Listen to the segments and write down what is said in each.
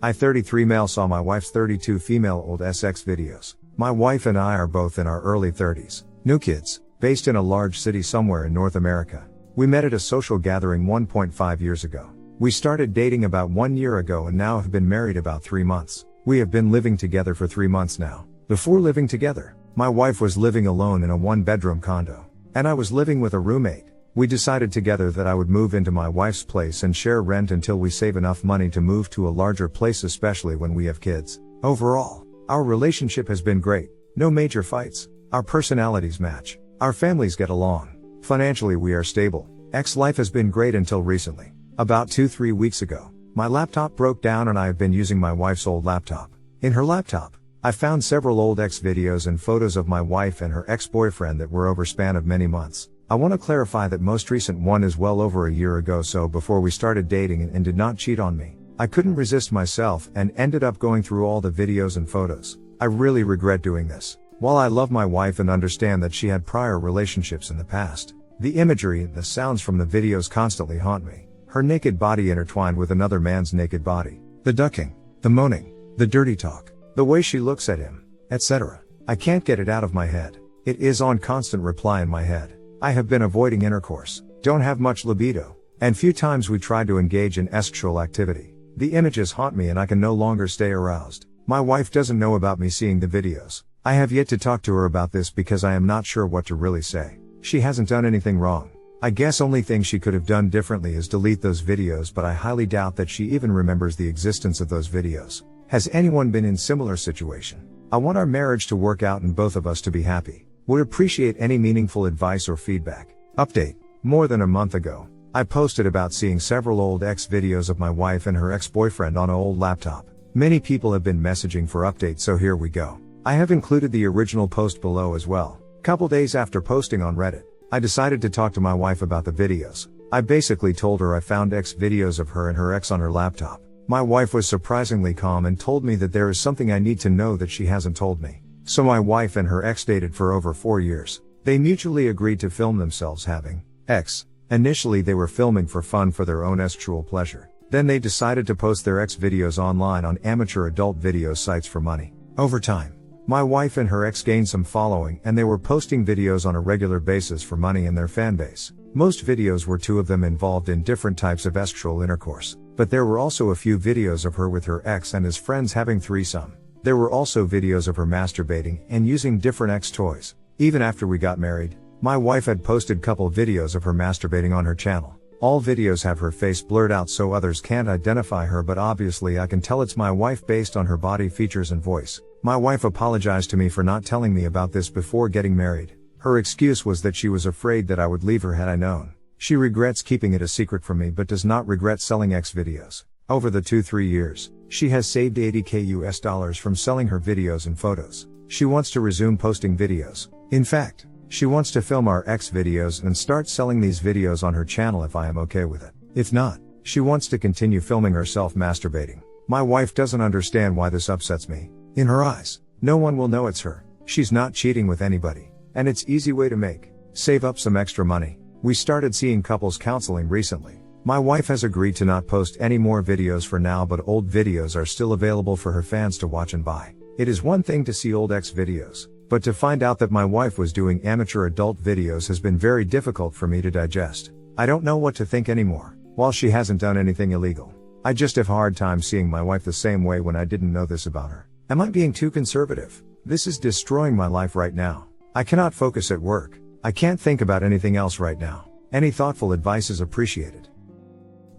I 33 male saw my wife's 32 female old SX videos. My wife and I are both in our early 30s. No kids. Based in a large city somewhere in North America. We met at a social gathering 1.5 years ago. We started dating about 1 year ago and now have been married about 3 months. We have been living together for 3 months now. Before living together, my wife was living alone in a 1-bedroom condo. And I was living with a roommate. We decided together that I would move into my wife's place and share rent until we save enough money to move to a larger place, especially when we have kids. Overall, our relationship has been great. No major fights. Our personalities match. Our families get along. Financially we are stable. Life has been great until recently. About 2-3 weeks ago, my laptop broke down and I have been using my wife's old laptop. In her laptop, I found several old ex videos and photos of my wife and her ex-boyfriend that were over span of many months. I want to clarify that most recent one is well over a year ago, so before we started dating and did not cheat on me. I couldn't resist myself and ended up going through all the videos and photos. I really regret doing this. While I love my wife and understand that she had prior relationships in the past, the imagery and the sounds from the videos constantly haunt me. Her naked body intertwined with another man's naked body. The ducking, the moaning, the dirty talk, the way she looks at him, etc. I can't get it out of my head. It is on constant reply in my head. I have been avoiding intercourse, don't have much libido, and few times we tried to engage in sexual activity. The images haunt me and I can no longer stay aroused. My wife doesn't know about me seeing the videos. I have yet to talk to her about this because I am not sure what to really say. She hasn't done anything wrong. I guess only thing she could have done differently is delete those videos, but I highly doubt that she even remembers the existence of those videos. Has anyone been in similar situation? I want our marriage to work out and both of us to be happy. Would appreciate any meaningful advice or feedback. Update. More than a month ago, I posted about seeing several old ex videos of my wife and her ex-boyfriend on an old laptop. Many people have been messaging for updates, so here we go. I have included the original post below as well. Couple days after posting on Reddit, I decided to talk to my wife about the videos. I basically told her I found ex videos of her and her ex on her laptop. My wife was surprisingly calm and told me that there is something I need to know that she hasn't told me. So my wife and her ex dated for over 4 years. They mutually agreed to film themselves having ex. Initially they were filming for fun for their own sexual pleasure. Then they decided to post their ex videos online on amateur adult video sites for money. Over time, my wife and her ex gained some following and they were posting videos on a regular basis for money in their fan base. Most videos were two of them involved in different types of sexual intercourse, but there were also a few videos of her with her ex and his friends having threesome. There were also videos of her masturbating and using different ex toys. Even after we got married, my wife had posted couple videos of her masturbating on her channel. All videos have her face blurred out so others can't identify her, but obviously I can tell it's my wife based on her body features and voice. My wife apologized to me for not telling me about this before getting married. Her excuse was that she was afraid that I would leave her had I known. She regrets keeping it a secret from me but does not regret selling ex videos. Over the 2-3 years, she has saved $80,000 from selling her videos and photos. She wants to resume posting videos. In fact, she wants to film our ex videos and start selling these videos on her channel if I am okay with it. If not, she wants to continue filming herself masturbating. My wife doesn't understand why this upsets me. In her eyes, no one will know it's her. She's not cheating with anybody. And it's easy way to save up some extra money. We started seeing couples counseling recently. My wife has agreed to not post any more videos for now, but old videos are still available for her fans to watch and buy. It is one thing to see old ex videos, but to find out that my wife was doing amateur adult videos has been very difficult for me to digest. I don't know what to think anymore. While she hasn't done anything illegal, I just have a hard time seeing my wife the same way when I didn't know this about her. Am I being too conservative? This is destroying my life right now. I cannot focus at work. I can't think about anything else right now. Any thoughtful advice is appreciated.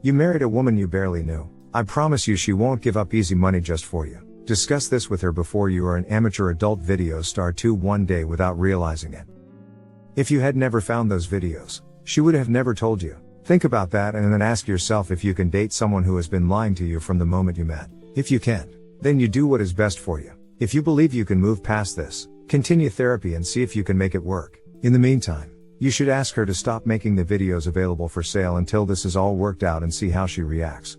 You married a woman you barely knew. I promise you she won't give up easy money just for you. Discuss this with her before you are an amateur adult video star too one day without realizing it. If you had never found those videos, she would have never told you. Think about that and then ask yourself if you can date someone who has been lying to you from the moment you met. If you can't, then you do what is best for you. If you believe you can move past this, continue therapy and see if you can make it work. In the meantime, you should ask her to stop making the videos available for sale until this is all worked out and see how she reacts.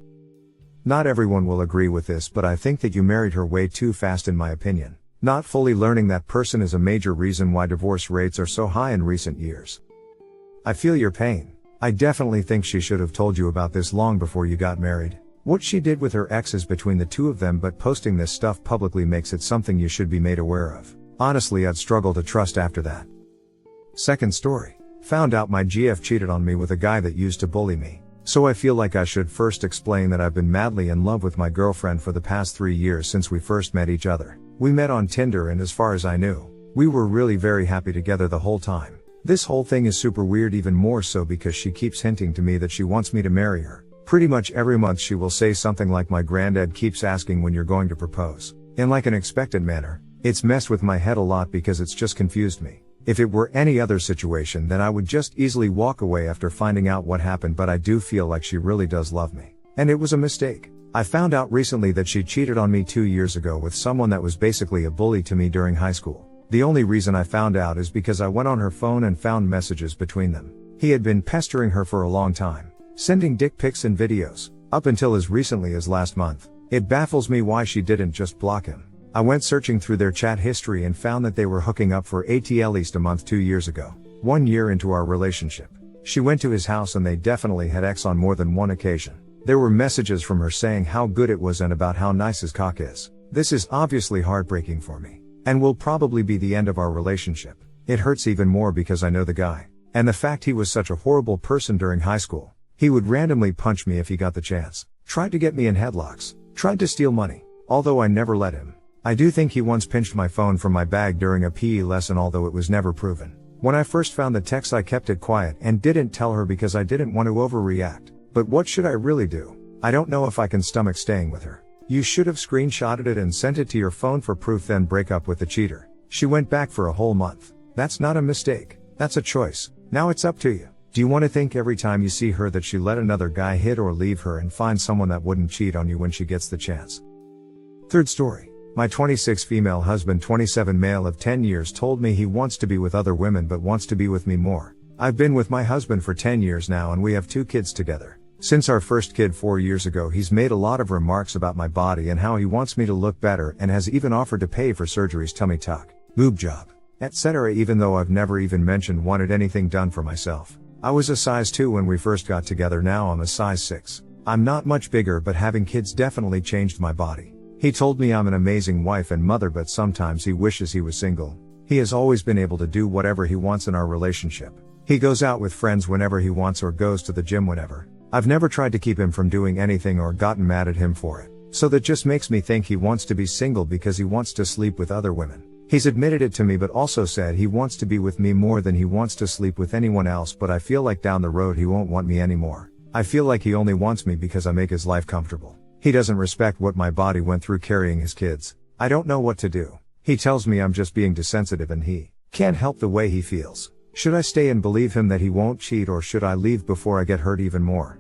Not everyone will agree with this, but I think that you married her way too fast in my opinion. Not fully learning that person is a major reason why divorce rates are so high in recent years. I feel your pain. I definitely think she should have told you about this long before you got married. What she did with her ex is between the two of them, but posting this stuff publicly makes it something you should be made aware of. Honestly, I'd struggle to trust after that. Second story. Found out my GF cheated on me with a guy that used to bully me. So I feel like I should first explain that I've been madly in love with my girlfriend for the past 3 years since we first met each other. We met on Tinder, and as far as I knew, we were really very happy together the whole time. This whole thing is super weird, even more so because she keeps hinting to me that she wants me to marry her. Pretty much every month she will say something like, "My granddad keeps asking when you're going to propose," in like an expectant manner. It's messed with my head a lot because it's just confused me. If it were any other situation, then I would just easily walk away after finding out what happened, but I do feel like she really does love me. And it was a mistake. I found out recently that she cheated on me 2 years ago with someone that was basically a bully to me during high school. The only reason I found out is because I went on her phone and found messages between them. He had been pestering her for a long time, sending dick pics and videos, up until as recently as last month. It baffles me why she didn't just block him. I went searching through their chat history and found that they were hooking up for at least a month 2 years ago. 1 year into our relationship, she went to his house and they definitely had sex on more than one occasion. There were messages from her saying how good it was and about how nice his cock is. This is obviously heartbreaking for me, and will probably be the end of our relationship. It hurts even more because I know the guy, and the fact he was such a horrible person during high school. He would randomly punch me if he got the chance, tried to get me in headlocks, tried to steal money, although I never let him. I do think he once pinched my phone from my bag during a PE lesson, although it was never proven. When I first found the text, I kept it quiet and didn't tell her because I didn't want to overreact. But what should I really do? I don't know if I can stomach staying with her. You should have screenshotted it and sent it to your phone for proof, then break up with the cheater. She went back for a whole month. That's not a mistake. That's a choice. Now it's up to you. Do you want to think every time you see her that she let another guy hit or leave her and find someone that wouldn't cheat on you when she gets the chance? Third story. My 26 female husband, 27 male of 10 years, told me he wants to be with other women but wants to be with me more. I've been with my husband for 10 years now and we have 2 kids together. Since our first kid 4 years ago, he's made a lot of remarks about my body and how he wants me to look better, and has even offered to pay for surgeries, tummy tuck, boob job, etc., even though I've never even mentioned wanted anything done for myself. I was a size 2 when we first got together, now I'm a size 6. I'm not much bigger, but having kids definitely changed my body. He told me I'm an amazing wife and mother, but sometimes he wishes he was single. He has always been able to do whatever he wants in our relationship. He goes out with friends whenever he wants or goes to the gym whenever. I've never tried to keep him from doing anything or gotten mad at him for it. So that just makes me think he wants to be single because he wants to sleep with other women. He's admitted it to me, but also said he wants to be with me more than he wants to sleep with anyone else, but I feel like down the road he won't want me anymore. I feel like he only wants me because I make his life comfortable. He doesn't respect what my body went through carrying his kids. I don't know what to do. He tells me I'm just being desensitive and he can't help the way he feels. Should I stay and believe him that he won't cheat, or should I leave before I get hurt even more?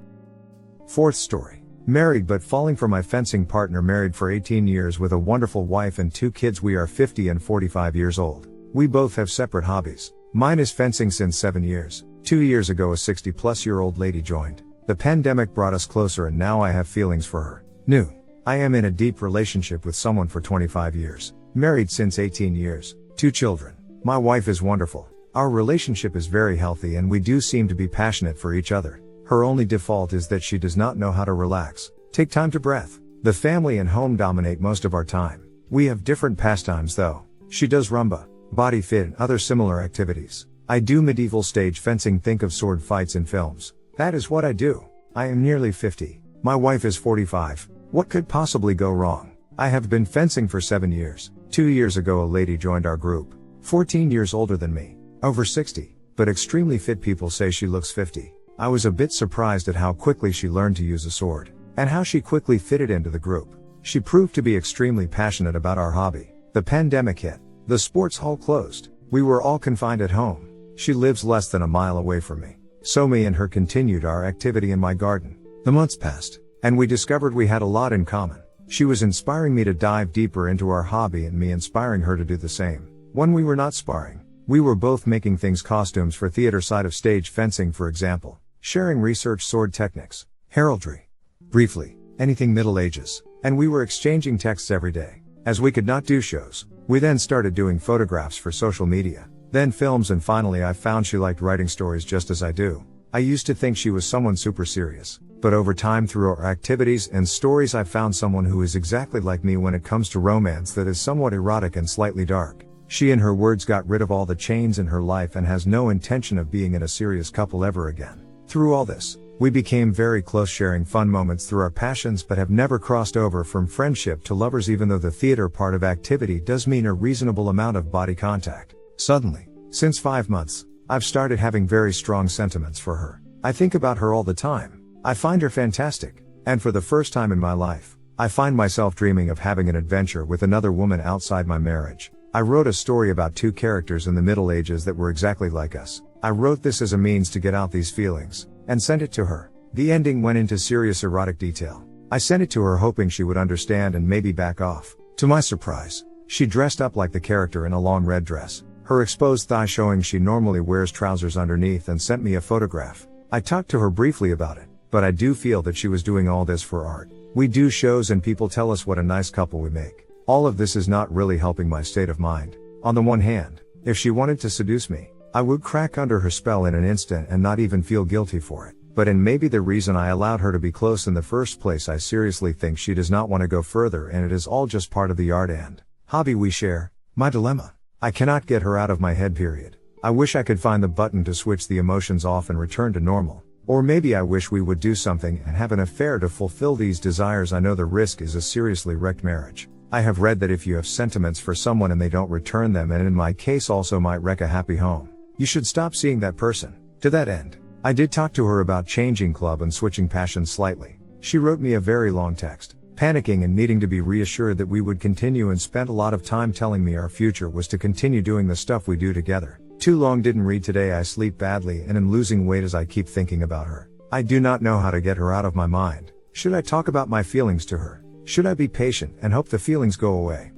Fourth story. Married but falling for my fencing partner, married for 18 years with a wonderful wife and 2 kids. We are 50 and 45 years old. We both have separate hobbies. Mine is fencing since 7 years. 2 years ago a 60-plus-year-old lady joined. The pandemic brought us closer and now I have feelings for her. New. I am in a deep relationship with someone for 25 years. Married since 18 years. 2 children. My wife is wonderful. Our relationship is very healthy and we do seem to be passionate for each other. Her only default is that she does not know how to relax, take time to breath. The family and home dominate most of our time. We have different pastimes though. She does Rumba, body fit and other similar activities. I do medieval stage fencing, think of sword fights in films. That is what I do. I am nearly 50. My wife is 45. What could possibly go wrong? I have been fencing for 7 years. 2 years ago a lady joined our group. 14 years older than me. Over 60. But extremely fit. People say she looks 50. I was a bit surprised at how quickly she learned to use a sword, and how she quickly fitted into the group. She proved to be extremely passionate about our hobby. The pandemic hit. The sports hall closed. We were all confined at home. She lives less than a mile away from me. So me and her continued our activity in my garden. The months passed, and we discovered we had a lot in common. She was inspiring me to dive deeper into our hobby and me inspiring her to do the same. When we were not sparring, we were both making things, costumes for theater side of stage fencing for example, sharing research sword techniques, heraldry. Briefly, anything Middle Ages, and we were exchanging texts every day. As we could not do shows, we then started doing photographs for social media, then films, and finally I found she liked writing stories just as I do. I used to think she was someone super serious, but over time through our activities and stories I found someone who is exactly like me when it comes to romance, that is somewhat erotic and slightly dark. She in her words got rid of all the chains in her life and has no intention of being in a serious couple ever again. Through all this, we became very close, sharing fun moments through our passions, but have never crossed over from friendship to lovers, even though the theater part of activity does mean a reasonable amount of body contact. Suddenly, since 5 months, I've started having very strong sentiments for her. I think about her all the time. I find her fantastic, and for the first time in my life, I find myself dreaming of having an adventure with another woman outside my marriage. I wrote a story about 2 characters in the Middle Ages that were exactly like us. I wrote this as a means to get out these feelings, and sent it to her. The ending went into serious erotic detail. I sent it to her hoping she would understand and maybe back off. To my surprise, she dressed up like the character in a long red dress, her exposed thigh showing she normally wears trousers underneath, and sent me a photograph. I talked to her briefly about it, but I do feel that she was doing all this for art. We do shows and people tell us what a nice couple we make. All of this is not really helping my state of mind. On the one hand, if she wanted to seduce me, I would crack under her spell in an instant and not even feel guilty for it. But and maybe the reason I allowed her to be close in the first place, I seriously think she does not want to go further, and it is all just part of the art and hobby we share. My dilemma. I cannot get her out of my head, period. I wish I could find the button to switch the emotions off and return to normal. Or maybe I wish we would do something and have an affair to fulfill these desires. I know the risk is a seriously wrecked marriage. I have read that if you have sentiments for someone and they don't return them, and in my case also might wreck a happy home, you should stop seeing that person. To that end, I did talk to her about changing club and switching passions slightly. She wrote me a very long text, panicking and needing to be reassured that we would continue, and spent a lot of time telling me our future was to continue doing the stuff we do together. Too long. Didn't read today. I sleep badly and am losing weight as I keep thinking about her. I do not know how to get her out of my mind. Should I talk about my feelings to her? Should I be patient and hope the feelings go away?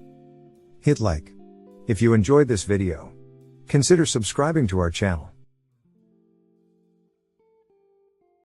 Hit like if you enjoyed this video. Consider subscribing to our channel.